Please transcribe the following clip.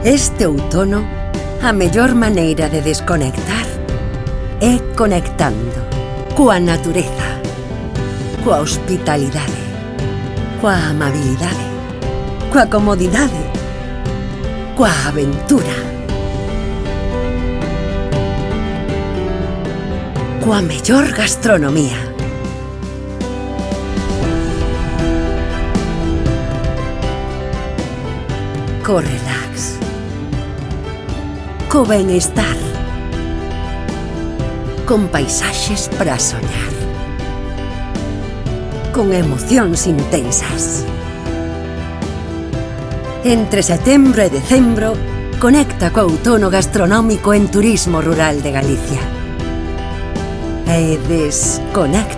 Este outono, a mellor maneira de desconectar é conectando coa natureza, coa hospitalidade, coa amabilidade, coa comodidade, coa aventura, coa mellor gastronomía. Co relax, co benestar, con paisaxes para soñar, con emocións intensas. Entre setembro e decembro, conecta co outono gastronómico en Turismo Rural de Galicia. E desconecta.